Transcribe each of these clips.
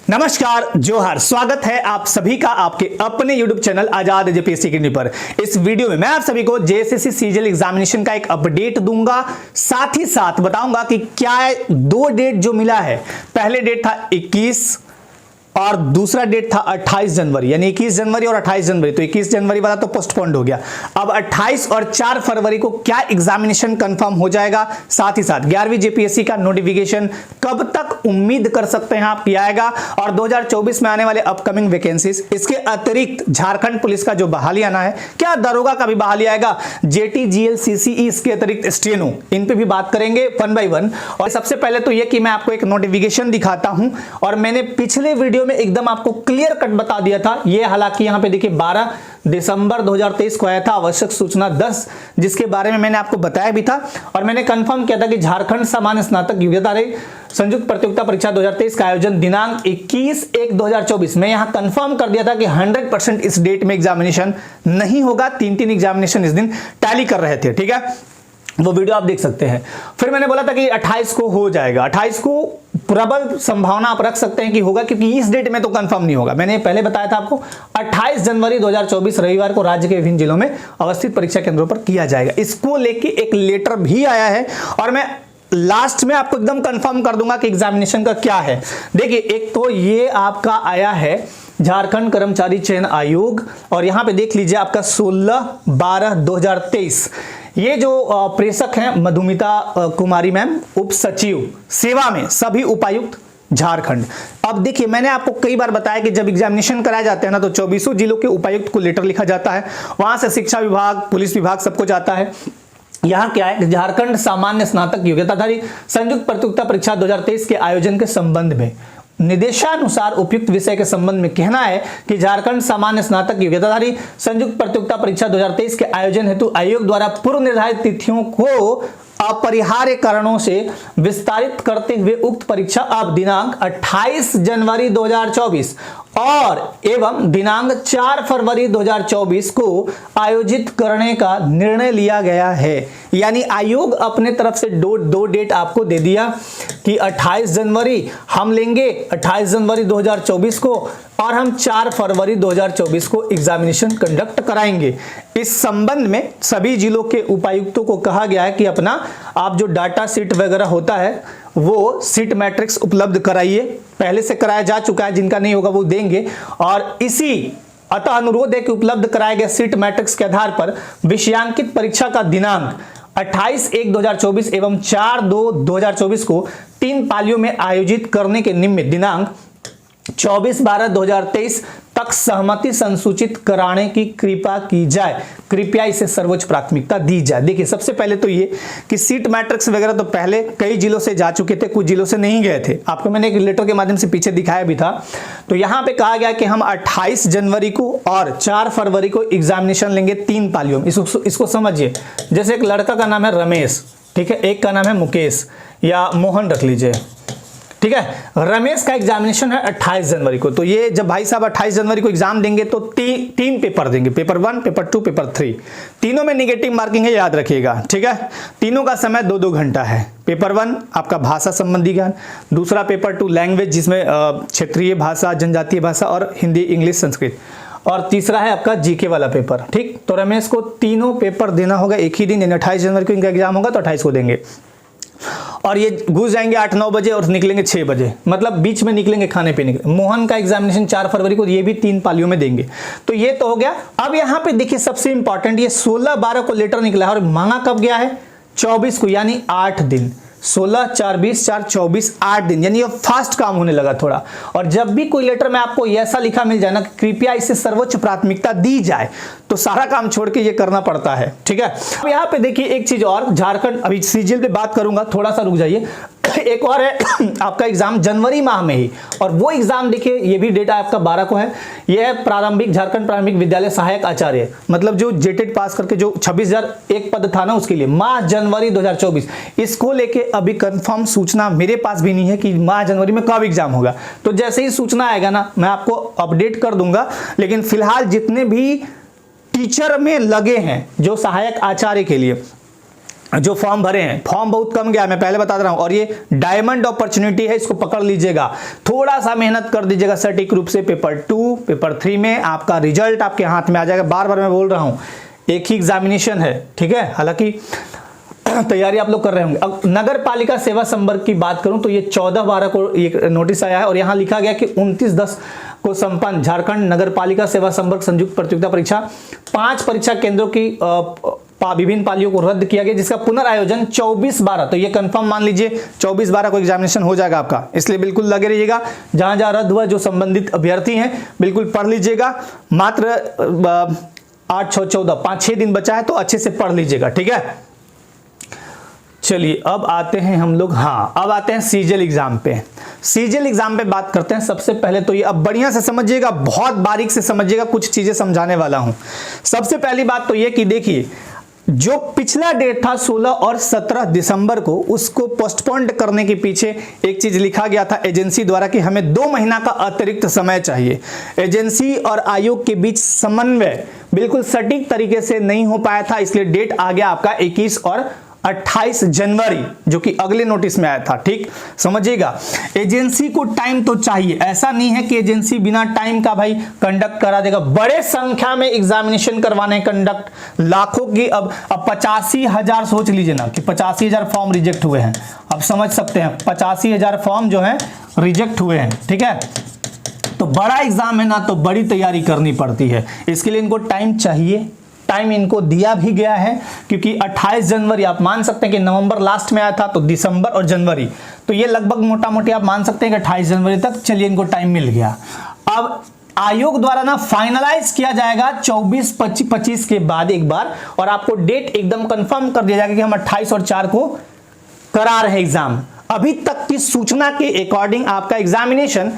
नमस्कार, जोहार। स्वागत है आप सभी का आपके अपने YouTube चैनल आजाद जेपीएससी अकेडमी पर। इस वीडियो में मैं आप सभी को जेएसएससी सीजीएल एग्जामिनेशन का एक अपडेट दूंगा, साथ ही साथ बताऊंगा कि क्या दो डेट जो मिला है, पहले डेट था 21 और दूसरा डेट था 28 जनवरी, यानी 21 जनवरी और 28 जनवरी। तो 21 जनवरी वाला तो पोस्टपोन्ड हो गया। अब 28 और 4 फरवरी को क्या एग्जामिनेशन कंफर्म हो जाएगा, साथ ही साथ 11वीं जेपीएससी का नोटिफिकेशन कब तक उम्मीद कर सकते हैं आप कि आएगा, और 2024 में आने वाले अपकमिंग वैकेंसीज, इसके अतिरिक्त झारखंड पुलिस का जो बहाली आना है, क्या दरोगा का भी बहाली आएगा, जेटी जीएल सीसीई, इसके अतिरिक्त स्टेनो, इन पे भी बात करेंगे वन बाय वन। और सबसे पहले तो यह कि मैं आपको एक नोटिफिकेशन दिखाता हूं, और मैंने पिछले वीडियो में एकदम आपको क्लियर कट बता दिया था। ये हालांकि यहां पे देखिए 12 दिसंबर 2023 को आया था आवश्यक सूचना 10, जिसके बारे में मैंने आपको बताया भी था, और मैंने कंफर्म किया था कि झारखंड सामान्य स्नातक योग्यता संयुक्त प्रतियोगिता परीक्षा 2023 का आयोजन दिनांक 21/1/2024 में यहां कंफर्म कर दिया था कि 100% इस डेट में एग्जामिनेशन नहीं होगा। 3 एग्जामिनेशन इस दिन टैली कर रहे थे, ठीक है, वो वीडियो आप देख सकते हैं। फिर मैंने बोला था कि 28 को हो जाएगा, 28 को प्रबल संभावना आप रख सकते हैं कि होगा, क्योंकि इस डेट में तो कंफर्म नहीं होगा। मैंने पहले बताया था आपको 28 जनवरी 2024 रविवार को राज्य के विभिन्न जिलों में अवस्थित परीक्षा केंद्रों पर किया जाएगा। इसको लेके एक लेटर भी आया है, और मैं लास्ट में आपको एकदम कंफर्म कर दूंगा कि एग्जामिनेशन का क्या है। देखिए, एक तो ये आपका आया है झारखंड कर्मचारी चयन आयोग, और यहां पे देख लीजिए आपका 16/12/2023। ये जो प्रेषक हैं मधुमिता कुमारी मैम, उप सचिव सेवा में सभी उपायुक्त झारखंड। अब देखिए, मैंने आपको कई बार बताया कि जब एग्जामिनेशन कराए जाते हैं ना, तो 24 जिलों के उपायुक्त को लेटर लिखा जाता है, वहां से शिक्षा विभाग, पुलिस विभाग सबको जाता है। यहां क्या है, झारखंड सामान्य स्नातक योग्यताधारी संयुक्त प्रतियोगिता परीक्षा 2023 के आयोजन के संबंध में निर्देशानुसार उपयुक्त विषय के संबंध में कहना है कि झारखंड सामान्य स्नातक योग्यताधारी संयुक्त प्रतियोगिता परीक्षा 2023 के आयोजन हेतु आयोग द्वारा पूर्व निर्धारित तिथियों को अपरिहार्य कारणों से विस्तारित करते हुए उक्त परीक्षा अब दिनांक 28 जनवरी 2024 और एवं दिनांक 4 फरवरी 2024 को आयोजित करने का निर्णय लिया गया है। यानी आयोग अपने तरफ से दो डेट आपको दे दिया कि 28 जनवरी हम लेंगे, 28 जनवरी 2024 को, और हम 4 फरवरी 2024 को एग्जामिनेशन कंडक्ट कराएंगे। इस संबंध में सभी जिलों के उपायुक्तों को कहा गया है कि अपना आप जो डाटा सीट वगैरह होता है वो सीट मैट्रिक्स उपलब्ध कराइए। पहले से कराया जा चुका है, जिनका नहीं होगा वो देंगे, और इसी अतः अनुरोध है कि उपलब्ध कराए गए सीट मैट्रिक्स के आधार पर विषयांकित परीक्षा का दिनांक 28/1/2024 एवं 4/2/2024 को 3 पालियों में आयोजित करने के निमित्त दिनांक 24/12/2023 तक सहमति संसूचित कराने की कृपा की जाए। कृपया इसे सर्वोच्च प्राथमिकता दी जाए। देखिए, सबसे पहले तो ये कि सीट मैट्रिक्स वगैरह तो पहले कई जिलों से जा चुके थे, कुछ जिलों से नहीं गए थे। आपको मैंने एक लेटर के माध्यम से पीछे दिखाया भी था। तो यहां पे कहा गया कि हम 28 जनवरी को और 4 फरवरी को एग्जामिनेशन लेंगे 3 पालियों में। इसको समझिए, जैसे एक लड़का का नाम है रमेश, ठीक है, एक का नाम है मुकेश या मोहन रख लीजिए, ठीक है। रमेश का एग्जामिनेशन है 28 जनवरी को। तो ये जब भाई साहब 28 जनवरी को एग्जाम देंगे तो 3 पेपर देंगे, पेपर 1, पेपर 2, पेपर 3। तीनों में नेगेटिव मार्किंग है, याद रखिएगा, ठीक है। तीनों का समय 2-2 घंटा है। पेपर 1 आपका भाषा संबंधी ज्ञान, दूसरा पेपर 2 लैंग्वेज, जिसमें क्षेत्रीय भाषा, जनजातीय भाषा और हिंदी, इंग्लिश, संस्कृत, और तीसरा है आपका जीके वाला पेपर, ठीक। तो रमेश को तीनों पेपर देना होगा एक ही दिन, यानी 28 जनवरी को इनका एग्जाम होगा तो 28 को देंगे, और ये घुस जाएंगे 8-9 बजे और निकलेंगे 6 बजे, मतलब बीच में निकलेंगे खाने पीने के। मोहन का एग्जामिनेशन 4 फरवरी को, ये भी 3 पालियों में देंगे। तो ये तो हो गया। अब यहाँ पे देखिए, सबसे इंपॉर्टेंट, ये 16/12 को लेटर निकला है और मांगा कब गया है, 24 को, यानी 8 दिन। 16, 4, 20, 4, 24, 8 दिन, यानी अब फास्ट काम होने लगा थोड़ा। और जब भी कोई लेटर में आपको ऐसा लिखा मिल जाए ना, कृपया इसे सर्वोच्च प्राथमिकता दी जाए, तो सारा काम छोड़ के ये करना पड़ता है, ठीक है। अब यहाँ पे देखिए एक चीज और, झारखंड, अभी सीजीएल पे बात करूंगा, थोड़ा सा रुक जाइए। एक और है आपका एग्जाम जनवरी माह में ही, और वो एग्जाम देखिए, ये भी डेटा आपका 12 को है। ये है प्रारंभिक झारखंड प्रारंभिक विद्यालय सहायक आचार्य, मतलब जो जेटेड पास करके जो 26,001 पद था ना, उसके लिए माह जनवरी 2024। इसको लेके अभी कंफर्म सूचना मेरे पास भी नहीं है कि माह जनवरी में कब एग्जाम होगा। तो जैसे ही सूचना आएगा ना, मैं आपको अपडेट कर दूंगा। लेकिन फिलहाल जितने भी टीचर में लगे हैं जो सहायक आचार्य के लिए, जो फॉर्म भरे हैं, फॉर्म बहुत कम गया, मैं पहले बता रहा हूं, और ये डायमंड अपॉर्चुनिटी है, इसको पकड़ लीजिएगा, थोड़ा सा मेहनत कर दीजिएगा सटीक रूप से। पेपर 2 पेपर 3 में आपका रिजल्ट आपके हाथ में आ जाएगा। बार बार मैं बोल रहा हूं, एक ही एग्जामिनेशन है, ठीक है, हालांकि तैयारी आप लोग कर रहे होंगे। अब नगर पालिका सेवा संवर्ग की बात करूं तो ये 14/12 को एक नोटिस आया है और यहां लिखा गया कि 29/10 को संपन्न झारखंड नगर पालिका सेवा संवर्ग संयुक्त प्रतियोगिता परीक्षा 5 परीक्षा केंद्रों की विभिन्न पालियों को रद्द किया गया, जिसका पुनर्आयोजन 24/12, तो ये कंफर्म मान लीजिए 24/12 को एग्जामिनेशन हो जाएगा आपका, इसलिए बिल्कुल लगे रहिएगा। जहां जहां रद्द हुआ, जो संबंधित अभ्यर्थी हैं बिल्कुल पढ़ लीजिएगा। मात्र 8, 6, 14 5-6 दिन बचा है, तो अच्छे से पढ़ लीजिएगा, ठीक है। चलिए अब आते हैं हम लोग, अब आते हैं सीजीएल एग्जाम पे। सीजीएल एग्जाम पे बात करते हैं। सबसे पहले तो ये अब बढ़िया से समझिएगा, बहुत बारीक से समझिएगा, कुछ चीजें समझाने वाला हूं। सबसे पहली बात तो ये कि देखिए, जो पिछला डेट था 16 और 17 दिसंबर को, उसको पोस्टपोन्ड करने के पीछे एक चीज लिखा गया था एजेंसी द्वारा कि हमें 2 महीना का अतिरिक्त समय चाहिए। एजेंसी और आयोग के बीच समन्वय बिल्कुल सटीक तरीके से नहीं हो पाया था, इसलिए डेट आ गया आपका 21 और 28 जनवरी, जो कि अगले नोटिस में आया था, ठीक समझिएगा। एजेंसी को टाइम तो चाहिए, ऐसा नहीं है कि एजेंसी बिना टाइम का भाई कंडक्ट करा देगा। बड़े संख्या में एग्जामिनेशन करवाने कंडक्ट, लाखों की, अब 85,000 सोच लीजिए ना कि 85,000 फॉर्म रिजेक्ट हुए हैं। अब समझ सकते हैं 85,000 फॉर्म जो है रिजेक्ट हुए हैं, ठीक है। तो बड़ा एग्जाम है ना, तो बड़ी तैयारी करनी पड़ती है, इसके लिए इनको टाइम चाहिए। टाइम इनको दिया भी गया है, क्योंकि 28 जनवरी आप मान सकते हैं कि नवंबर लास्ट में आया था, तो दिसंबर और जनवरी, तो ये लगभग मोटा मोटी आप मान सकते हैं कि 28 जनवरी तक, चलिए इनको टाइम मिल गया। अब आयोग द्वारा ना फाइनलाइज किया जाएगा 24-25 के बाद एक बार, और आपको डेट एकदम कंफर्म कर दिया जाएगा कि हम 28 और 4 को करा रहे हैं एग्जाम। अभी तक की सूचना के अकॉर्डिंग आपका एग्जामिनेशन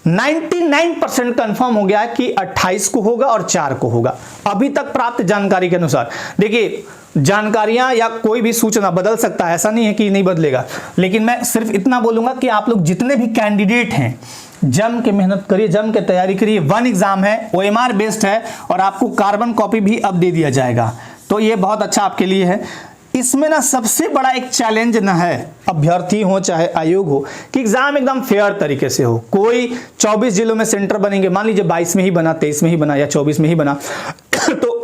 99% कंफर्म हो गया है कि 28 को होगा और 4 को होगा, अभी तक प्राप्त जानकारी के अनुसार। देखिए, जानकारियां या कोई भी सूचना बदल सकता है, ऐसा नहीं है कि नहीं बदलेगा, लेकिन मैं सिर्फ इतना बोलूंगा कि आप लोग जितने भी कैंडिडेट हैं, जम के मेहनत करिए, जम के तैयारी करिए। 1 एग्जाम है, OMR बेस्ड है, और आपको कार्बन कॉपी भी अब दे दिया जाएगा, तो ये बहुत अच्छा आपके लिए है। इसमें ना सबसे बड़ा एक चैलेंज ना है, अभ्यर्थी हो चाहे आयोग हो, कि एग्जाम एकदम फेयर तरीके से हो। कोई 24 जिलों में सेंटर बनेंगे, मान लीजिए 22 में ही बना, 23 में ही बना या 24 में ही बना तो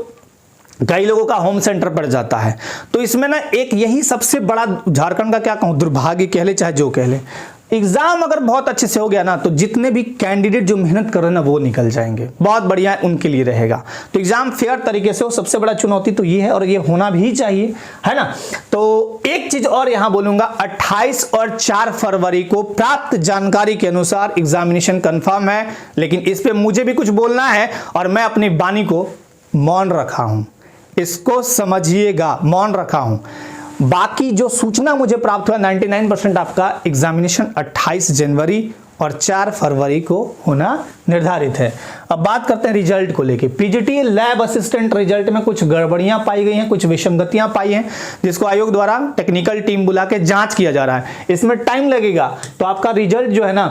कई लोगों का होम सेंटर पड़ जाता है। तो इसमें ना एक यही सबसे बड़ा झारखंड का, क्या कहूं, दुर्भाग्य कह ले चाहे जो कह ले, एग्जाम अगर बहुत अच्छे से हो गया ना, तो जितने भी कैंडिडेट जो मेहनत कर रहे हैं ना, वो निकल जाएंगे, बहुत बढ़िया उनके लिए रहेगा। तो एग्जाम फेयर तरीके से हो, सबसे बड़ा चुनौती तो ये है, और ये होना भी चाहिए, है ना। तो एक चीज और यहां बोलूंगा, 28 और 4 फरवरी को प्राप्त जानकारी के अनुसार एग्जामिनेशन कंफर्म है, लेकिन इस पे मुझे भी कुछ बोलना है, और मैं अपनी वाणी को मौन रखा हूं, इसको समझिएगा, मौन रखा हूं। बाकी जो सूचना मुझे प्राप्त हुआ, 99% आपका एग्जामिनेशन 28 जनवरी और 4 फरवरी को होना निर्धारित है। अब बात करते हैं रिजल्ट को लेके। पीजीटी लैब असिस्टेंट रिजल्ट में कुछ गड़बड़ियां पाई गई हैं, कुछ विसंगतियां पाई हैं, जिसको आयोग द्वारा टेक्निकल टीम बुला के जांच किया जा रहा है। इसमें टाइम लगेगा, तो आपका रिजल्ट जो है ना,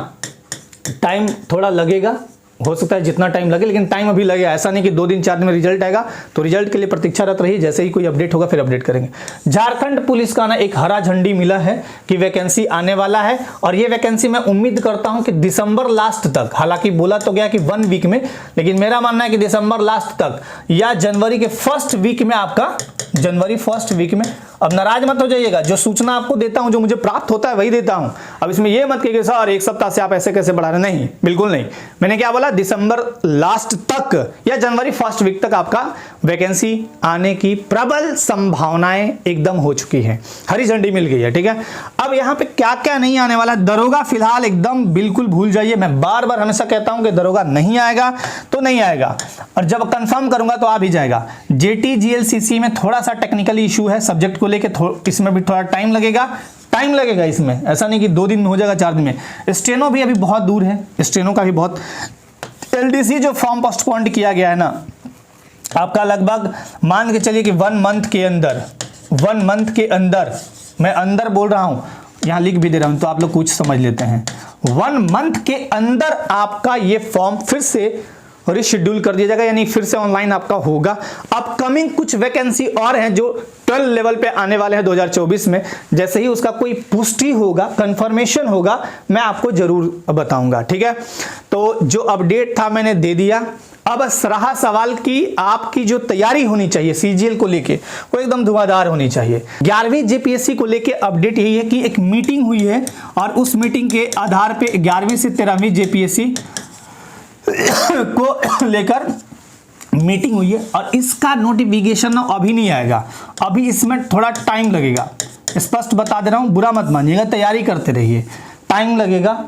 टाइम थोड़ा लगेगा, हो सकता है जितना टाइम लगे, लेकिन टाइम अभी लगेगा। ऐसा नहीं कि 2 दिन 4 दिन में रिजल्ट आएगा, तो रिजल्ट के लिए प्रतीक्षारत रहिए, जैसे ही कोई अपडेट होगा फिर अपडेट करेंगे। झारखंड पुलिस का ना एक हरा झंडी मिला है कि वैकेंसी आने वाला है, और ये वैकेंसी मैं उम्मीद करता हूं कि दिसंबर लास्ट तक, हालांकि बोला तो गया कि 1 वीक में, लेकिन मेरा मानना है कि दिसंबर लास्ट तक या जनवरी के फर्स्ट वीक में, आपका जनवरी फर्स्ट वीक में। अब नाराज मत हो जाइएगा, जो सूचना आपको देता हूं, जो मुझे प्राप्त होता है वही देता हूं। अब इसमें यह मत कहिए सर 1 सप्ताह से आप ऐसे कैसे बढ़ा रहे, नहीं, बिल्कुल नहीं। मैंने क्या बोला, दिसंबर लास्ट तक या जनवरी फर्स्ट वीक तक आपका वैकेंसी आने की प्रबल संभावनाएं एकदम हो चुकी है, हरी झंडी मिल गई है, ठीक है। अब यहां पे क्या क्या नहीं आने वाला, दरोगा फिलहाल एकदम बिल्कुल भूल जाइए। मैं बार बार हमेशा कहता हूं कि दरोगा नहीं आएगा तो नहीं आएगा, और जब कंफर्म करूंगा तो आ भी जाएगा। जेटी जीएलसीसी में थोड़ा सा टेक्निकल इशू है सब्जेक्ट को लेके, इसमें भी थोड़ा टाइम लगेगा इसमें, ऐसा नहीं कि 2 दिन में हो जाएगा, 4 दिन में। स्टेनो भी अभी बहुत दूर है, स्टेनो का भी बहुत। एलडीसी जो फॉर्म पोस्टपोन्ड किया गया है ना, आपका लगभग मान के चलिए कि 1 मंथ के अंदर, मैं अंदर बोल रहा हूं, यहां लिख भी दे रहा हूं तो आप लोग कुछ समझ लेते हैं। 1 मंथ के अंदर आपका ये फॉर्म फिर से रिशेड्यूल कर दिया जाएगा, यानी फिर से ऑनलाइन आपका होगा। अपकमिंग कुछ वैकेंसी और हैं जो 12 लेवल पे आने वाले हैं 2024 में। जैसे ही उसका कोई पुष्टि होगा, कंफर्मेशन होगा, मैं आपको जरूर बताऊंगा, ठीक है। तो जो अपडेट था मैंने दे दिया। अब रहा सवाल कि आपकी जो तैयारी होनी चाहिए सीजीएल को लेके वो एकदम धुआंधार होनी चाहिए। 11वीं जेपीएससी को लेके अपडेट यही है कि एक मीटिंग हुई है और उस मीटिंग के आधार पे 11वीं से 13वीं जेपीएससी को लेकर मीटिंग हुई है और इसका नोटिफिकेशन अभी नहीं आएगा, अभी इसमें थोड़ा टाइम लगेगा। स्पष्ट बता दे रहा हूँ, बुरा मत मानिएगा, तैयारी करते रहिए, टाइम लगेगा।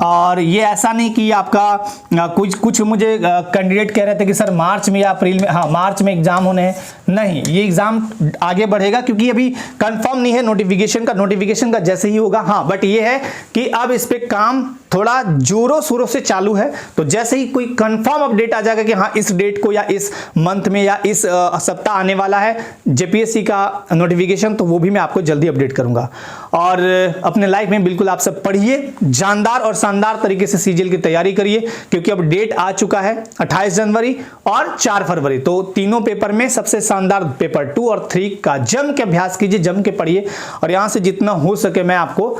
और ये ऐसा नहीं कि आपका कुछ मुझे कैंडिडेट कह रहे थे कि सर मार्च में या अप्रैल में, हाँ मार्च में एग्जाम होने हैं, नहीं, ये एग्जाम आगे बढ़ेगा क्योंकि अभी कंफर्म नहीं है नोटिफिकेशन का जैसे ही होगा। हाँ बट ये है कि अब इस पे काम थोड़ा जोरों शोरों से चालू है, तो जैसे ही कोई कंफर्म अपडेट आ जाएगा कि हाँ इस डेट को या इस मंथ में या इस सप्ताह आने वाला है जेपीएससी का नोटिफिकेशन, तो वो भी मैं आपको जल्दी अपडेट करूंगा। और अपने लाइफ में बिल्कुल आप सब पढ़िए, जानदार और शानदार तरीके से सीजीएल की तैयारी करिए, क्योंकि अब डेट आ चुका है 28 जनवरी और 4 फरवरी। तो तीनों पेपर में सबसे शानदार पेपर 2 और 3 का जम के अभ्यास कीजिए, जम के पढ़िए, और यहां से जितना हो सके मैं आपको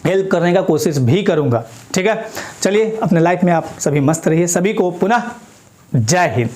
हेल्प करने का कोशिश भी करूंगा, ठीक है। चलिए अपने लाइफ में आप सभी मस्त रहिए। सभी को पुनः जय हिंद।